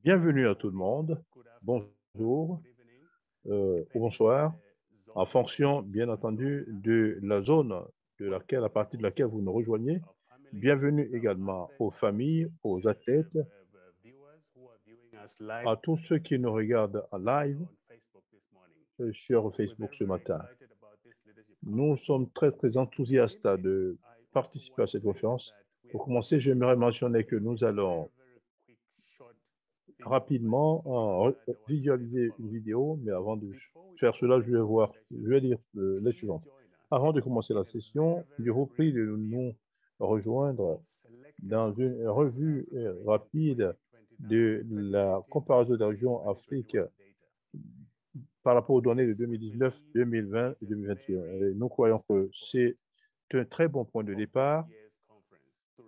Bienvenue à tout le monde. Bonjour ou bonsoir, en fonction, bien entendu, de la zone à partir de laquelle vous nous rejoignez. Bienvenue également aux familles, aux athlètes, à tous ceux qui nous regardent en live sur Facebook ce matin. Nous sommes très, très enthousiastes de participer à cette conférence. Pour commencer, j'aimerais mentionner que nous allons rapidement visualiser une vidéo, mais avant de faire cela, je vais dire les suivantes. Avant de commencer la session, je vous prie de nous rejoindre dans une revue rapide de la comparaison des régions Afrique par rapport aux données de 2019, 2020 et 2021. Et nous croyons que c'est un très bon point de départ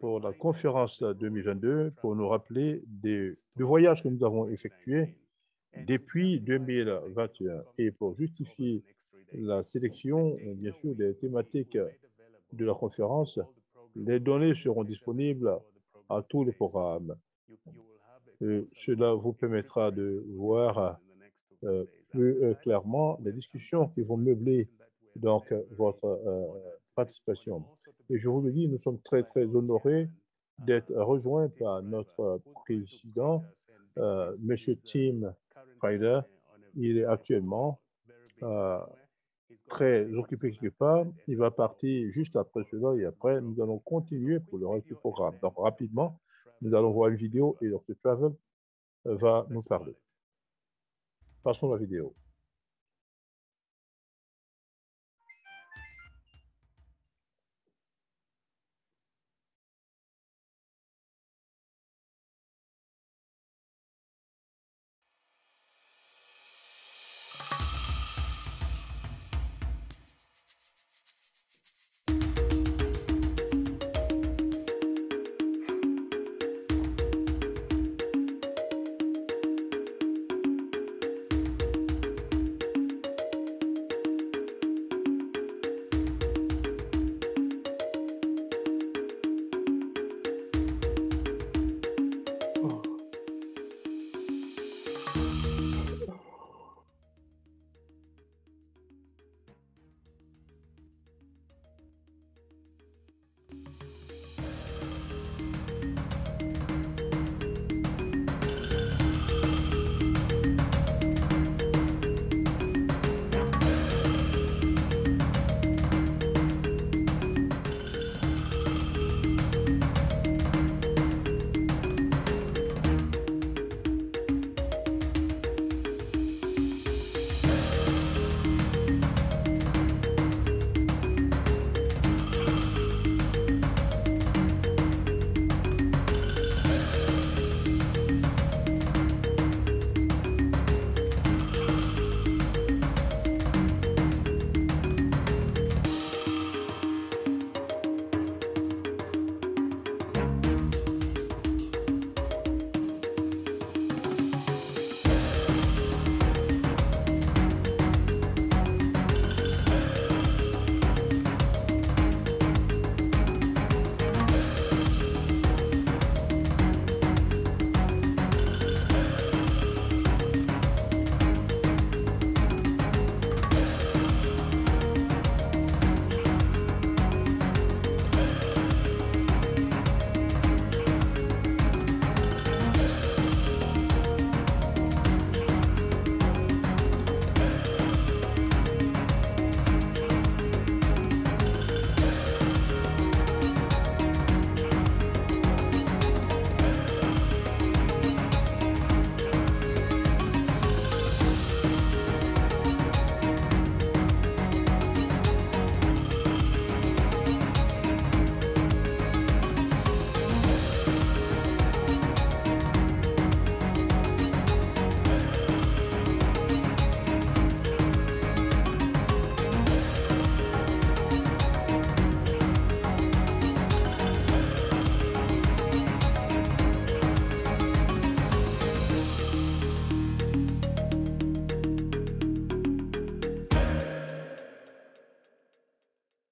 pour la conférence 2022 pour nous rappeler du voyage que nous avons effectué depuis 2021 et pour justifier la sélection, bien sûr, des thématiques de la conférence, les données seront disponibles à tous les programmes. Cela vous permettra de voir plus clairement les discussions qui vont meubler donc votre participation. Et je vous le dis, nous sommes très, très honorés d'être rejoints par notre président, M. Tim Ryder. Il est actuellement euh, très occupé quelque part. Il va partir juste après cela et après, nous allons continuer pour le reste du programme. Donc, rapidement, nous allons voir une vidéo et Dr. Travel va nous parler. Passons à la vidéo.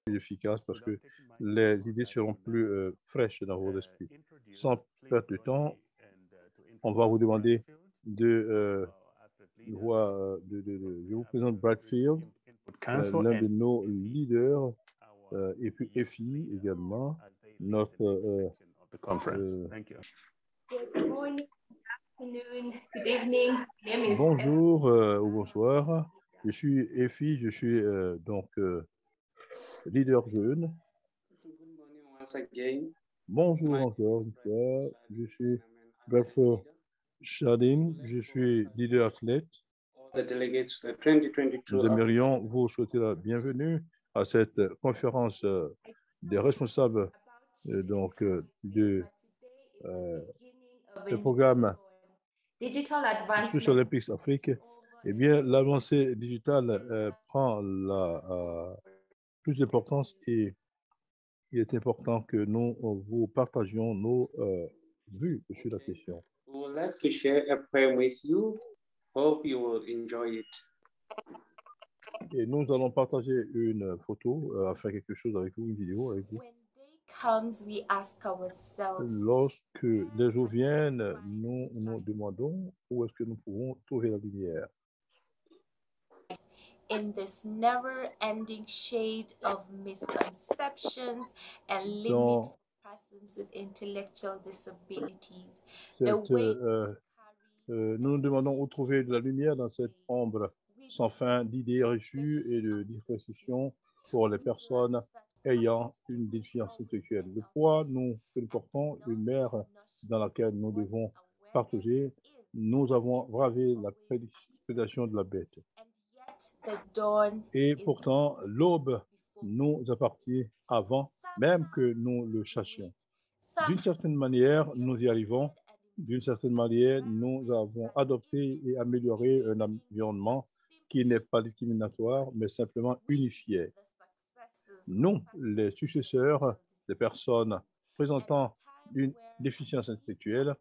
Efficace parce que les idées seront plus fraîches dans vos esprits. Sans perdre de temps, On va vous demander de voir, je vous présente Bradfield, l'un de nos leaders, et puis Effie également, notre euh, Good morning, good afternoon, good evening. My name is bonjour ou bonsoir. Je suis Effie, je suis donc leader jeune. Good morning once again. Bonjour encore une fois, je suis Bradford Chardin, je suis leader athlète. All the delegates to the 2022 Nous aimerions vous souhaiter la bienvenue à cette conférence des responsables donc du programme Digital Swiss Advancement. Olympics Afrique. Eh bien, l'avancée digitale prend plus d'importance et il est important que nous vous partagions nos vues sur la question. We would like to share a poem with you. Hope you will enjoy it. Et nous allons partager une photo, faire quelque chose avec vous, une vidéo avec vous. When day comes, we ask ourselves, Lorsque les jours viennent, nous nous demandons où est-ce que nous pouvons trouver la lumière. in this never-ending shade of misconceptions and limit Dans for persons with intellectual disabilities, cette, the way nous nous demandons où trouver de la lumière dans cette ombre sans fin d'idées reçues et de dispositions pour les personnes ayant une déficience intellectuelle. Le poids que nous portons, une mer dans laquelle nous devons partager, nous avons bravé la prédation de la bête. Et pourtant, l'aube nous appartient avant même que nous le cherchions. D'une certaine manière, nous y arrivons. D'une certaine manière, nous avons adopté et amélioré un environnement qui n'est pas discriminatoire, mais simplement unifié. Nous, les successeurs des personnes présentant une déficience intellectuelle,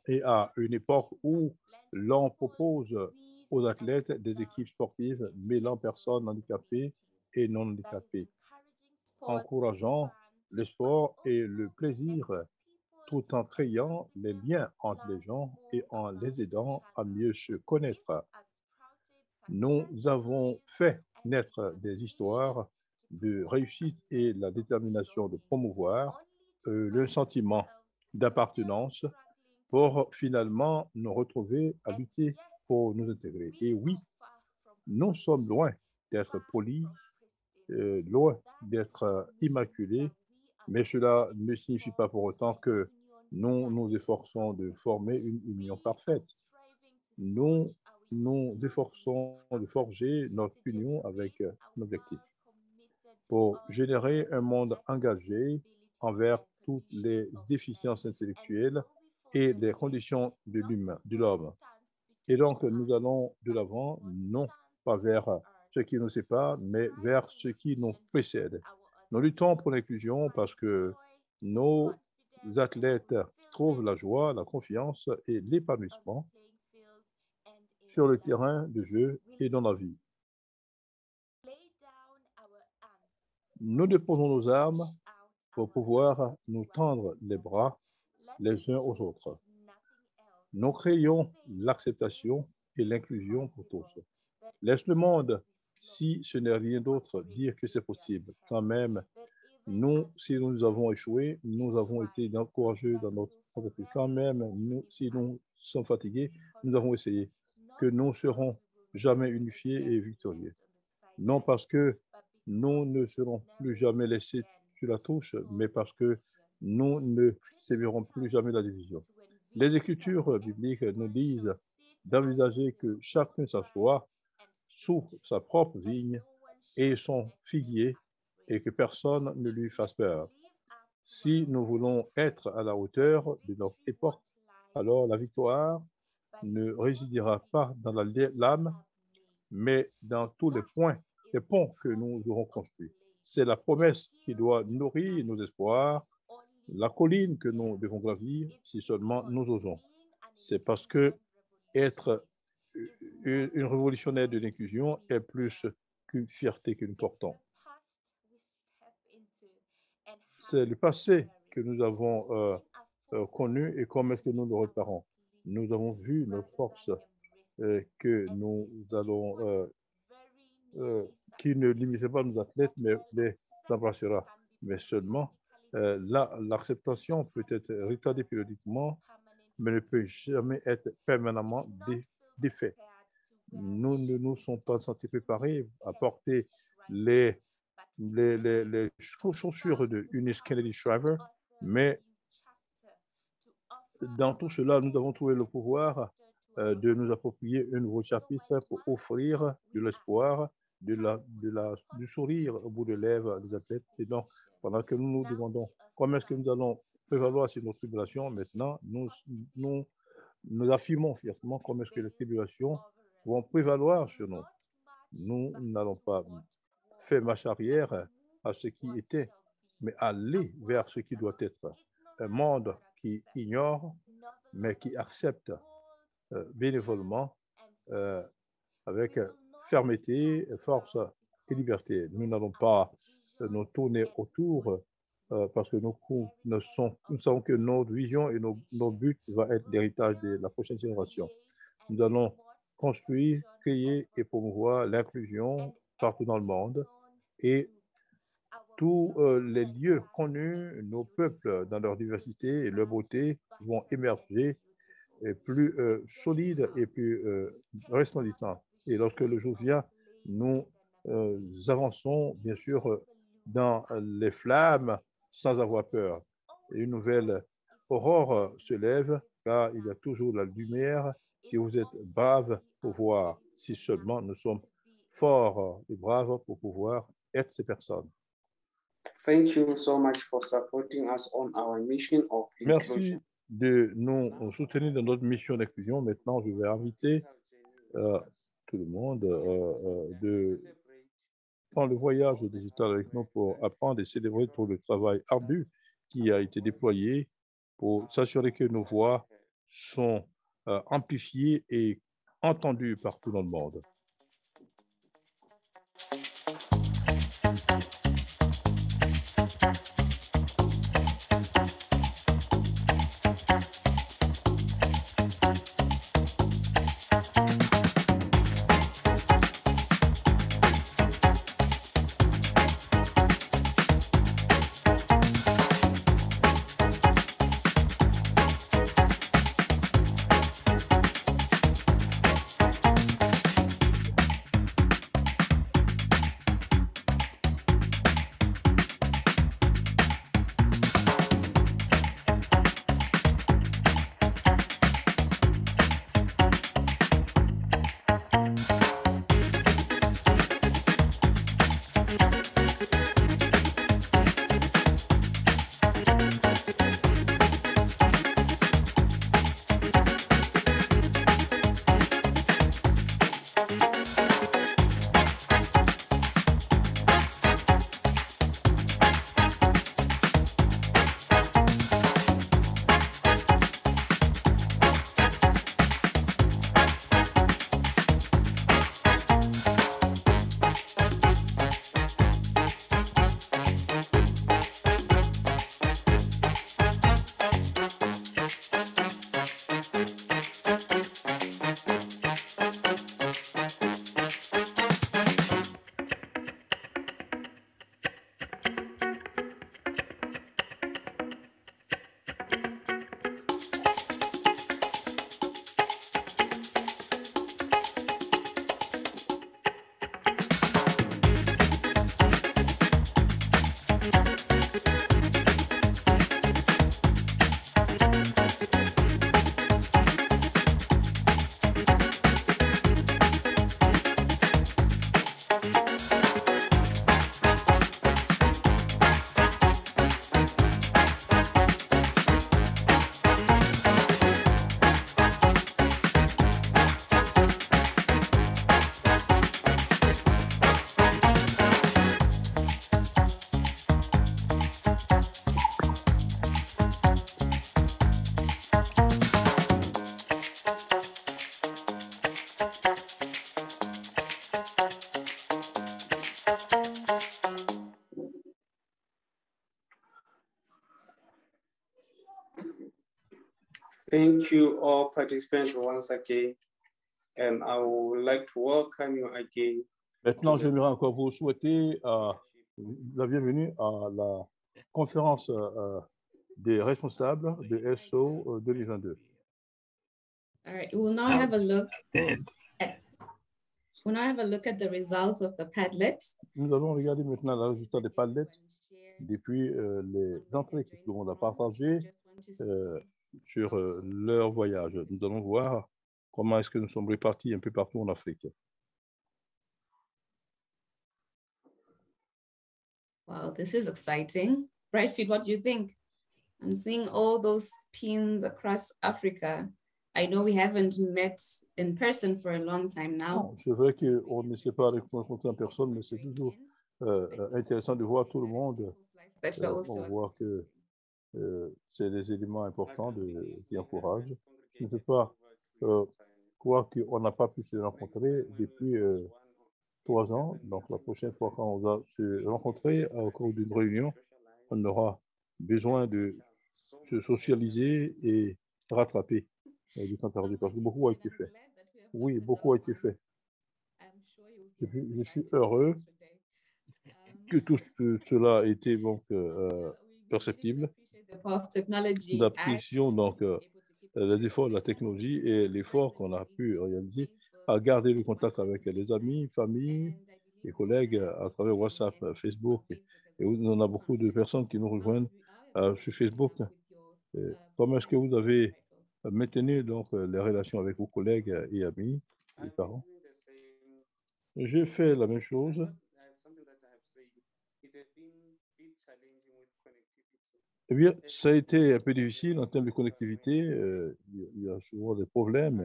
et à une époque où l'on propose aux athlètes des équipes sportives mêlant personnes handicapées et non handicapées, encourageant le sport et le plaisir tout en créant les liens entre les gens et en les aidant à mieux se connaître. Nous avons fait naître des histoires de réussite et la détermination de promouvoir le sentiment d'appartenance pour finalement nous retrouver à lutter pour nous intégrer. Et oui, nous sommes loin d'être polis, loin d'être immaculés, mais cela ne signifie pas pour autant que nous nous efforçons de former une union parfaite. Nous nous efforçons de forger notre union avec un objectif pour générer un monde engagé envers toutes les déficiences intellectuelles et les conditions de l'homme. Et donc, nous allons de l'avant, non pas vers ce qui nous sépare, mais vers ce qui nous précède. Nous luttons pour l'inclusion parce que nos athlètes trouvent la joie, la confiance et l'épanouissement sur le terrain de jeu et dans la vie. Nous déposons nos armes pour pouvoir nous tendre les bras les uns aux autres. Nous créons l'acceptation et l'inclusion pour tous. Laisse le monde, si ce n'est rien d'autre, dire que c'est possible. Quand même, nous, si nous avons échoué, nous avons été courageux dans notre entreprise. Quand même, nous, si nous sommes fatigués, nous avons essayé. Que nous serons jamais unifiés et victorieux. Non parce que nous ne serons plus jamais laissés sur la touche, mais parce que nous ne sévirons plus jamais la division. Les Écritures bibliques nous disent d'envisager que chacun s'assoie sous sa propre vigne et son figuier et que personne ne lui fasse peur. Si nous voulons être à la hauteur de notre époque, alors la victoire ne résidera pas dans la lame, mais dans tous les ponts que nous aurons construits. C'est la promesse qui doit nourrir nos espoirs, la colline que nous devons gravir si seulement nous osons. C'est parce que être une révolutionnaire de l'inclusion est plus qu'une fierté que nous portons. C'est le passé que nous avons connu et comment est-ce que nous le réparons. Nous avons vu nos forces que nous allons, qui ne limitera pas nos athlètes, mais les embrassera. Mais seulement, l'acceptation peut être retardée périodiquement, mais ne peut jamais être permanemment défait. Nous ne nous sommes pas sentis préparés à porter les chaussures de Eunice Kennedy Shriver, mais dans tout cela, nous avons trouvé le pouvoir de nous approprier un nouveau chapitre pour offrir de l'espoir, du sourire au bout de lèvres des athlètes. Et donc, pendant que nous nous demandons comment est-ce que nous allons prévaloir sur nos tribulations, maintenant, nous affirmons fièrement comment est-ce que les tribulations vont prévaloir sur nous. Nous n'allons pas faire marche arrière à ce qui était, mais aller vers ce qui doit être. Un monde qui ignore, mais qui accepte bénévolement, avec fermeté, force et liberté. Nous n'allons pas nous tourner autour parce que nous savons que notre vision et nos buts vont être l'héritage de la prochaine génération. Nous allons construire, créer et promouvoir l'inclusion partout dans le monde et tous les lieux connus, nos peuples dans leur diversité et leur beauté vont émerger plus solides et plus resplendissants. Et lorsque le jour vient, nous avançons bien sûr dans les flammes sans avoir peur. Et une nouvelle aurore se lève car il y a toujours la lumière si vous êtes braves pour voir, si seulement nous sommes forts et braves pour pouvoir être ces personnes. Thank you so much for supporting us on our mission of inclusion. Merci de nous soutenir dans notre mission d'inclusion. Maintenant, je vais inviter tout le monde de prendre le voyage digital avec nous pour apprendre et célébrer tout le travail ardu qui a été déployé pour s'assurer que nos voix sont amplifiées et entendues partout dans le monde. Thank you all participants once again, and I would like to welcome you again. Maintenant, j'aimerais encore vous souhaiter la bienvenue à la conférence des responsables de SO 2022. All right, we'll now have a look at the results of the Padlet. Nous allons regarder maintenant le résultat des Padlet depuis les entrées que tout le monde a partagées sur leur voyage. Nous allons voir comment est-ce que nous sommes répartis un peu partout en Afrique. Wow, this is exciting. Brightfield, what do you think? I'm seeing all those pins across Africa. I know we haven't met in person for a long time now. C'est vrai qu'on ne s'est pas rencontré en personne, mais c'est toujours intéressant de voir tout le monde. On voit que c'est des éléments importants qui encouragent. Je ne peux pas croire qu'on n'a pas pu se rencontrer depuis 3 ans. Donc, la prochaine fois qu'on va se rencontrer au cours d'une réunion, on aura besoin de se socialiser et rattraper du temps perdu parce que beaucoup a été fait. Oui, beaucoup a été fait. Je suis heureux que tout cela a été donc perceptible. Nous apprécions donc les efforts de la technologie et l'effort qu'on a pu réaliser à garder le contact avec les amis, familles et collègues à travers WhatsApp, Facebook. Et on a beaucoup de personnes qui nous rejoignent sur Facebook. Comment est-ce que vous avez maintenu donc les relations avec vos collègues et amis et parents? J'ai fait la même chose. Eh bien, ça a été un peu difficile en termes de connectivité. Il y a souvent des problèmes.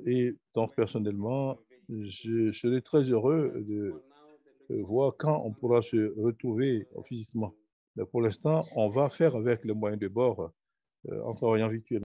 Et donc, personnellement, je serai très heureux de voir quand on pourra se retrouver physiquement. Mais pour l'instant, on va faire avec les moyens de bord en travaillant virtuellement.